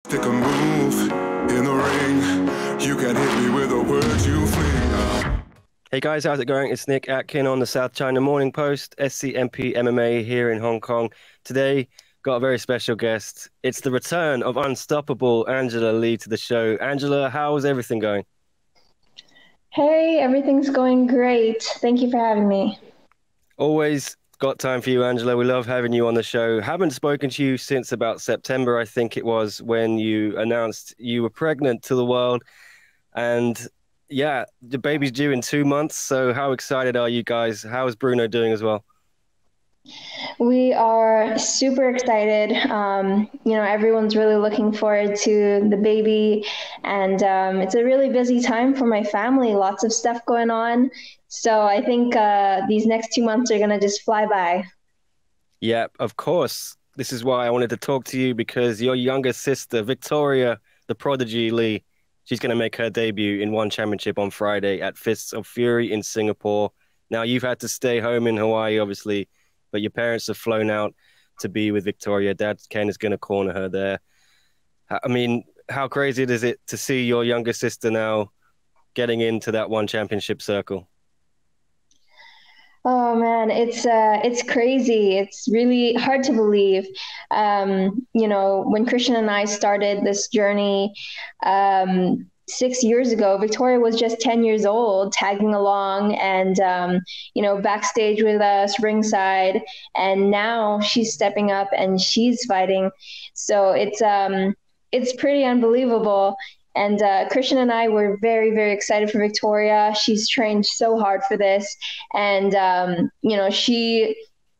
Pick a move in the ring. You can hit me with the words you fling. Hey guys, how's it going? It's Nick Atkin on the South China Morning Post, SCMP MMA here in Hong Kong. Today, got a very special guest. It's the return of unstoppable Angela Lee to the show. Angela, how's everything going? Hey, everything's going great. Thank you for having me. Always got time for you, Angela. We love having you on the show. Haven't spoken to you since about September, I think it was, when you announced you were pregnant to the world. And yeah, the baby's due in 2 months. So how excited are you guys? How is Bruno doing as well? We are super excited. Everyone's really looking forward to the baby, and it's a really busy time for my family. Lots of stuff going on. So I think these next 2 months are going to just fly by. Yeah, of course. This is why I wanted to talk to you, because your younger sister, Victoria, the prodigy Lee, she's going to make her debut in One Championship on Friday at Fists of Fury in Singapore. Now, you've had to stay home in Hawaii, obviously, but your parents have flown out to be with Victoria. Dad, Ken, is going to corner her there. I mean, how crazy is it to see your younger sister now getting into that One Championship circle? Oh man, it's crazy. It's really hard to believe. When Christian and I started this journey 6 years ago, Victoria was just 10 years old, tagging along and backstage with us, ringside, and now she's stepping up and she's fighting. So it's pretty unbelievable. And Christian and I were very, very excited for Victoria. She's trained so hard for this. And, she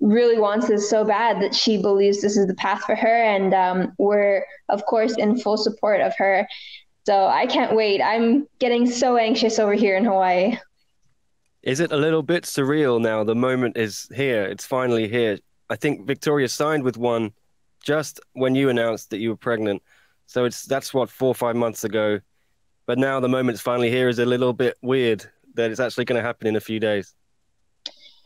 really wants this so bad that she believes this is the path for her. And we're, of course, in full support of her. So I can't wait. I'm getting so anxious over here in Hawaii. Is it a little bit surreal now? The moment is here. It's finally here. I think Victoria signed with One just when you announced that you were pregnant. So that's what, 4 or 5 months ago. But now the moment's finally here is a little bit weird that it's actually going to happen in a few days.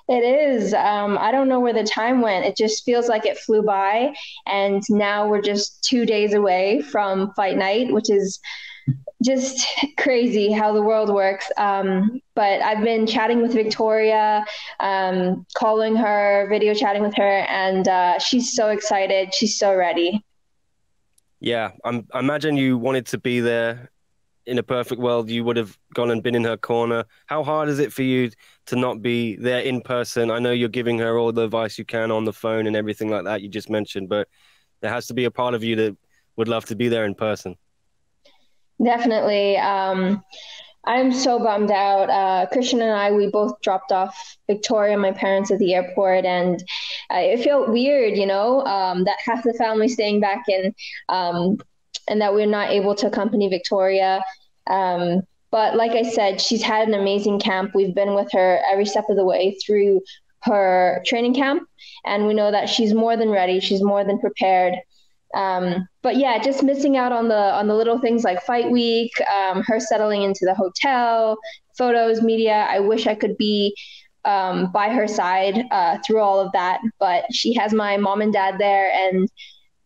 It is. I don't know where the time went. It just feels like it flew by. And now we're just 2 days away from fight night, which is just crazy how the world works. But I've been chatting with Victoria, calling her, video chatting with her, and she's so excited. She's so ready. Yeah, I imagine you wanted to be there. In a perfect world, you would have gone and been in her corner. How hard is it for you to not be there in person? I know you're giving her all the advice you can on the phone and everything like that you just mentioned, but there has to be a part of you that would love to be there in person. Definitely. I'm so bummed out. Christian and I, we both dropped off Victoria and my parents at the airport, and it felt weird, that half the family staying back in, and that we're not able to accompany Victoria. But like I said, she's had an amazing camp. We've been with her every step of the way through her training camp, and we know that she's more than ready. She's more than prepared. But yeah, just missing out on the little things like fight week, her settling into the hotel, photos, media. I wish I could be by her side through all of that, but she has my mom and dad there, and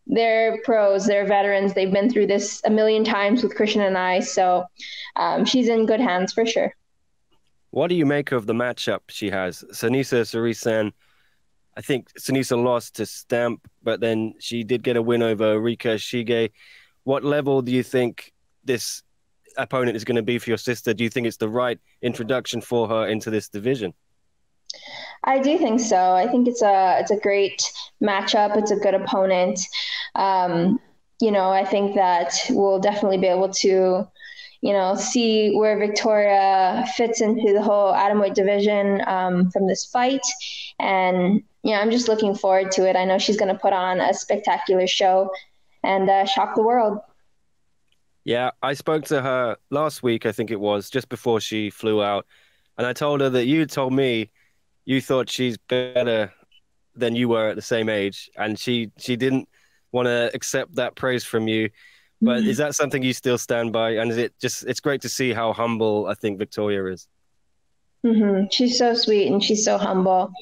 they're pros, they're veterans. They've been through this a million times with Christian and I, so she's in good hands for sure. What do you make of the matchup she has? Sanisa Sarisan, I think Sanisa lost to Stamp, but then she did get a win over Rika Shige. What level do you think this opponent is going to be for your sister? Do you think it's the right introduction for her into this division? I do think so. I think it's a great matchup. It's a good opponent. I think that we'll definitely be able to, see where Victoria fits into the whole atomweight division from this fight. And, I'm just looking forward to it. I know she's going to put on a spectacular show and shock the world. Yeah, I spoke to her last week, I think it was, just before she flew out. And I told her that you told me you thought she's better than you were at the same age. And she didn't want to accept that praise from you. But is that something you still stand by? And it's great to see how humble I think Victoria is. Mm-hmm. She's so sweet and she's so humble.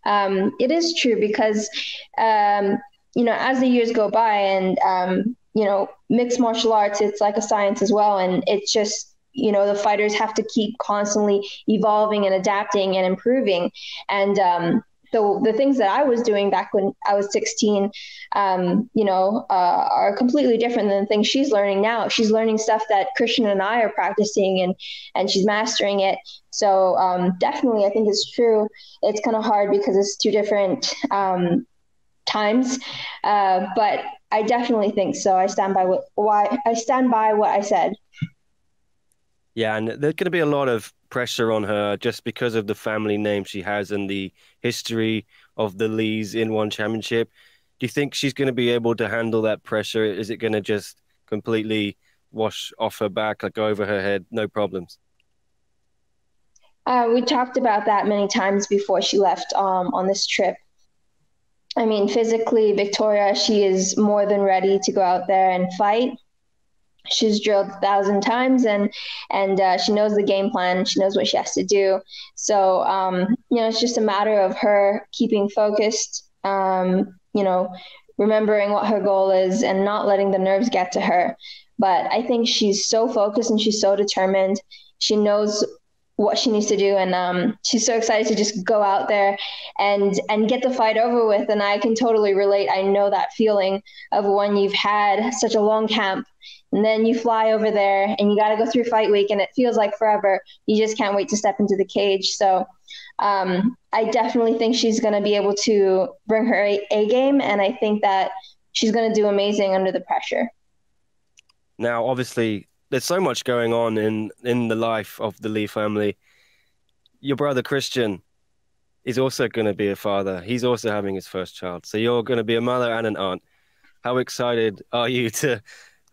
It is true because, as the years go by and mixed martial arts, it's like a science as well. And it's just, the fighters have to keep constantly evolving and adapting and improving. And so the things that I was doing back when I was 16, are completely different than the things she's learning now. She's learning stuff that Christian and I are practicing, and she's mastering it. So definitely, I think it's true. It's kind of hard because it's two different times, but I definitely think so. I stand by what I said. Yeah, and there's going to be a lot of pressure on her just because of the family name she has and the history of the Lees in one championship. Do you think she's going to be able to handle that pressure? Is it going to just completely wash off her back, like go over her head, no problems? We talked about that many times before she left on this trip. I mean, physically, Victoria, she is more than ready to go out there and fight. She's drilled 1,000 times, and she knows the game plan. She knows what she has to do. So, it's just a matter of her keeping focused, remembering what her goal is and not letting the nerves get to her. But I think she's so focused and she's so determined. She knows what she needs to do, and she's so excited to just go out there and get the fight over with. And I can totally relate. I know that feeling of when you've had such a long camp and then you fly over there and you got to go through fight week and it feels like forever. You just can't wait to step into the cage. So I definitely think she's going to be able to bring her A game, and I think that she's going to do amazing under the pressure. Now, obviously, there's so much going on in the life of the Lee family. Your brother Christian is also going to be a father. He's also having his first child. So you're going to be a mother and an aunt. How excited are you to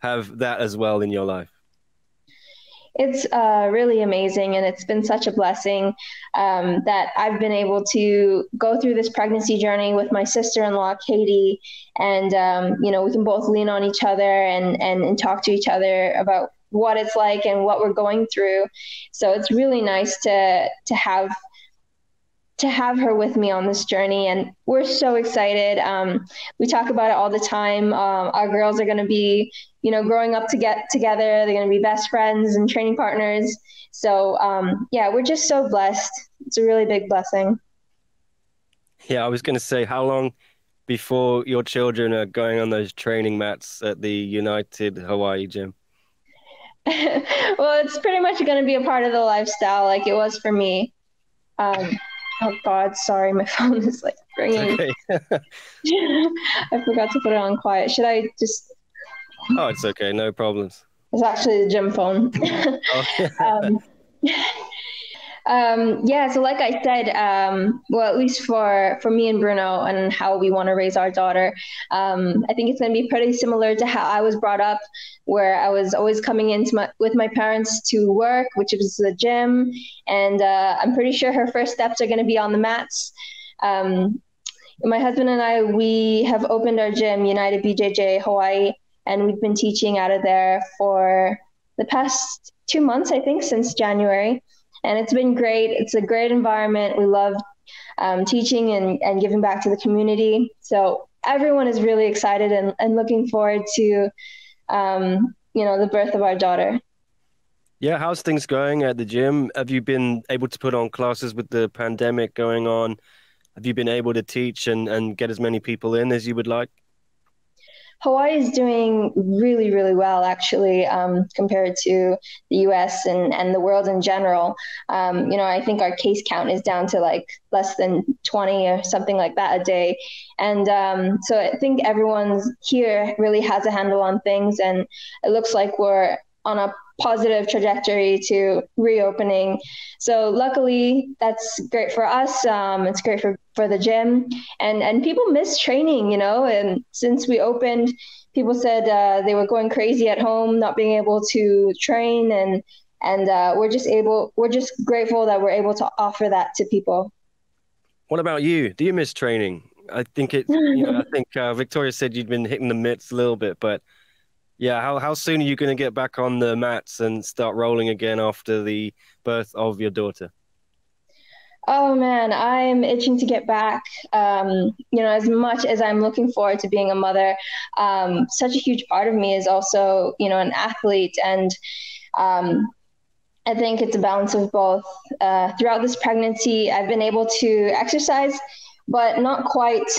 have that as well in your life? It's really amazing, and it's been such a blessing that I've been able to go through this pregnancy journey with my sister-in-law, Katie, and we can both lean on each other and talk to each other about what it's like and what we're going through. So it's really nice to have her with me on this journey, and we're so excited. We talk about it all the time. Our girls are going to be, growing up to get together. They're going to be best friends and training partners. So we're just so blessed. It's a really big blessing. Yeah, I was going to say, how long before your children are going on those training mats at the United Hawaii gym? Well, it's pretty much going to be a part of the lifestyle, like it was for me. Oh God, sorry, my phone is like ringing. Okay. I forgot to put it on quiet. Should I just? Oh, it's okay, no problems. It's actually the gym phone. So like I said, at least for me and Bruno and how we want to raise our daughter, I think it's going to be pretty similar to how I was brought up, where I was always coming with my parents to work, which was the gym. And I'm pretty sure her first steps are going to be on the mats. My husband and I, we have opened our gym, United BJJ Hawaii, and we've been teaching out of there for the past 2 months, I think, since January. And it's been great. It's a great environment. We love teaching and giving back to the community. So everyone is really excited and looking forward to, the birth of our daughter. Yeah, how's things going at the gym? Have you been able to put on classes with the pandemic going on? Have you been able to teach and get as many people in as you would like? Hawaii is doing really, really well, actually, compared to the U.S. and the world in general. I think our case count is down to like less than 20 or something like that a day. And so I think everyone's here really has a handle on things, and it looks like we're on a positive trajectory to reopening. So luckily, that's great for us. It's great for the gym, and people miss training, and since we opened, people said they were going crazy at home, not being able to train, and we're just grateful that we're able to offer that to people. What about you? Do you miss training? I think Victoria said you'd been hitting the mitts a little bit, but yeah, how soon are you going to get back on the mats and start rolling again after the birth of your daughter? Oh man, I'm itching to get back. As much as I'm looking forward to being a mother, such a huge part of me is also, an athlete. And um, I think it's a balance of both. Throughout this pregnancy, I've been able to exercise, but not quite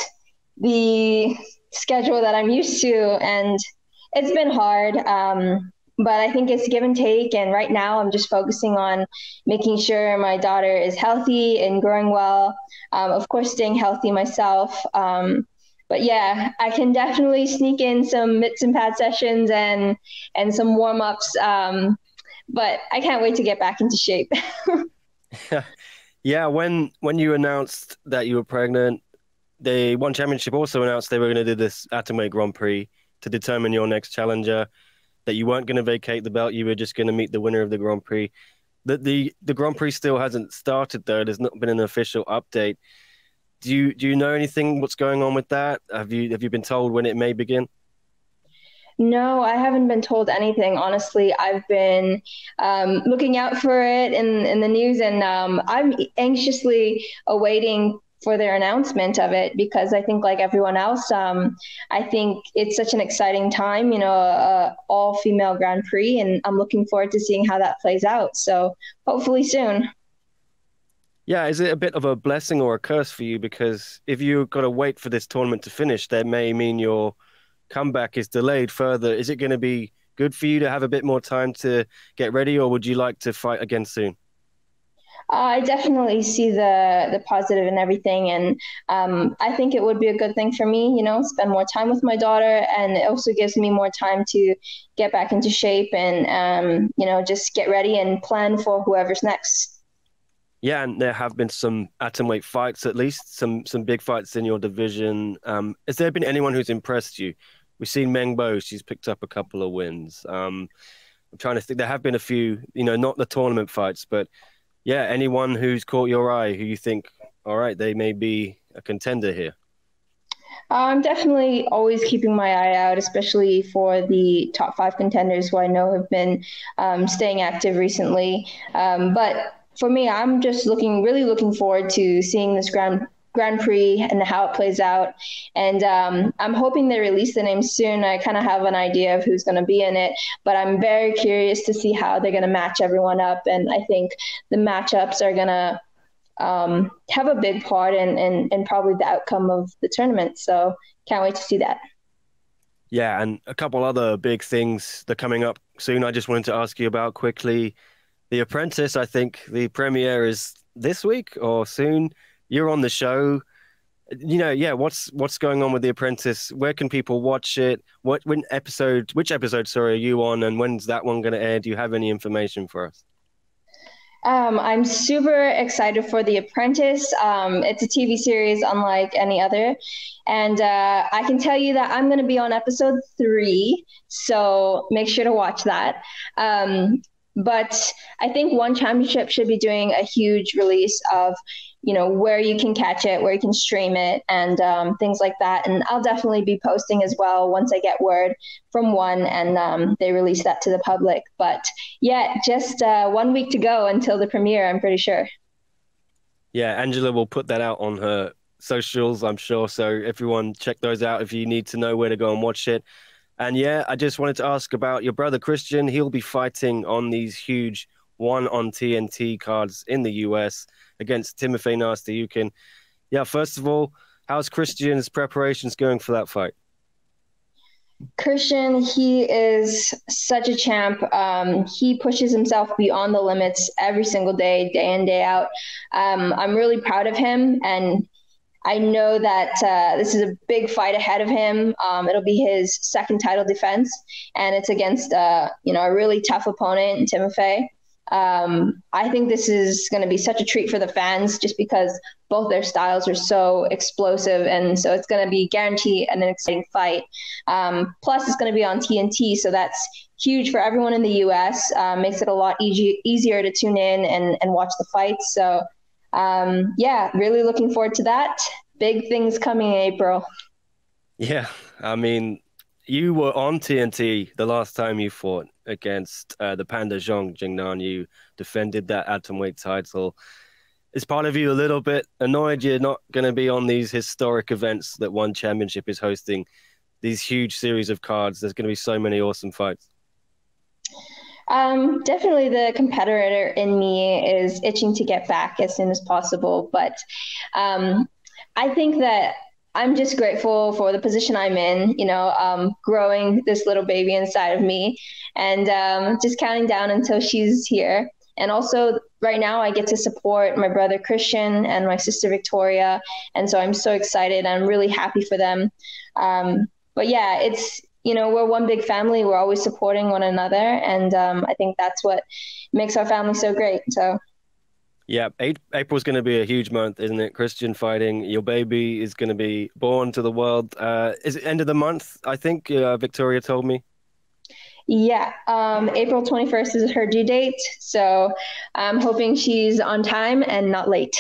the schedule that I'm used to. And it's been hard. But I think it's give and take. And right now, I'm just focusing on making sure my daughter is healthy and growing well. Of course, staying healthy myself. But yeah, I can definitely sneak in some mitts and pad sessions and some warm ups. But I can't wait to get back into shape. Yeah, when you announced that you were pregnant, the One Championship also announced they were going to do this atomweight Grand Prix to determine your next challenger. That you weren't going to vacate the belt, you were just going to meet the winner of the Grand Prix. The Grand Prix still hasn't started though. There's not been an official update. Do you know anything? What's going on with that? Have you been told when it may begin? No, I haven't been told anything. Honestly, I've been looking out for it in the news, and I'm anxiously awaiting for their announcement of it because I think, like everyone else, I think it's such an exciting time, all female Grand Prix, and I'm looking forward to seeing how that plays out. So hopefully soon. Yeah, is it a bit of a blessing or a curse for you? Because if you've got to wait for this tournament to finish, that may mean your comeback is delayed further. Is it going to be good for you to have a bit more time to get ready, or would you like to fight again soon? I definitely see the positive in everything, and I think it would be a good thing for me, spend more time with my daughter, and it also gives me more time to get back into shape and just get ready and plan for whoever's next. Yeah, and there have been some atomweight fights, at least some big fights in your division. Has there been anyone who's impressed you? We've seen Meng Bo; she's picked up a couple of wins. I'm trying to think. There have been a few, not the tournament fights, but yeah, anyone who's caught your eye, who you think, all right, they may be a contender here. I'm definitely always keeping my eye out, especially for the top five contenders who I know have been staying active recently. But for me, I'm just really looking forward to seeing this Grand Prix and how it plays out. And I'm hoping they release the name soon. I kind of have an idea of who's going to be in it, but I'm very curious to see how they're going to match everyone up. And I think the matchups are going to have a big part in probably the outcome of the tournament. So can't wait to see that. Yeah, and a couple other big things that are coming up soon. I just wanted to ask you about quickly. The Apprentice, I think the premiere is this week or soon. You're on the show. Yeah, what's going on with The Apprentice? Where can people watch it? Which episode, sorry, are you on, and when's that one going to air? Do you have any information for us? I'm super excited for The Apprentice. It's a TV series unlike any other. And I can tell you that I'm going to be on episode 3. So make sure to watch that. But I think One Championship should be doing a huge release of, where you can catch it, where you can stream it, and things like that. And I'll definitely be posting as well once I get word from One and they release that to the public. But yeah, just 1 week to go until the premiere, I'm pretty sure. Yeah, Angela will put that out on her socials, I'm sure. So everyone check those out if you need to know where to go and watch it. And yeah, I just wanted to ask about your brother Christian. He'll be fighting on these huge One on TNT cards in the US against Timothy Nasty Yukin. Yeah, first of all, how's Christian's preparations going for that fight? Christian, he is such a champ. He pushes himself beyond the limits every single day, day in, day out. I'm really proud of him, and I know that this is a big fight ahead of him. It'll be his second title defense, and it's against a really tough opponent, Timofey. I think this is going to be such a treat for the fans just because both their styles are so explosive. And so it's going to be guaranteed an exciting fight. Plus, it's going to be on TNT. So that's huge for everyone in the US. Makes it a lot easier to tune in and watch the fights. So, yeah, really looking forward to that. Big things coming in April. Yeah, I mean, you were on TNT the last time you fought against the Panda Zhong Jingnan. You defended that atomweight title. Is part of you a little bit annoyed you're not going to be on these historic events that One Championship is hosting? These huge series of cards. There's going to be so many awesome fights. Definitely the competitor in me is itching to get back as soon as possible. But I think that I'm just grateful for the position I'm in, growing this little baby inside of me and just counting down until she's here. And also right now I get to support my brother Christian and my sister Victoria. And so I'm so excited. I'm really happy for them. But yeah, it's, we're one big family. We're always supporting one another. And I think that's what makes our family so great. So. Yeah, April's going to be a huge month, isn't it? Christian fighting. Your baby is going to be born to the world. Is it end of the month? I think Victoria told me. Yeah, April 21st is her due date. So I'm hoping she's on time and not late.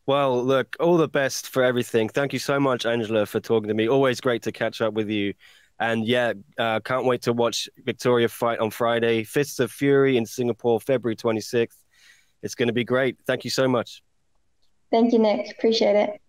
Well, look, all the best for everything. Thank you so much, Angela, for talking to me. Always great to catch up with you. And yeah, can't wait to watch Victoria fight on Friday. Fists of Fury in Singapore, February 26th. It's going to be great. Thank you so much. Thank you, Nick. Appreciate it.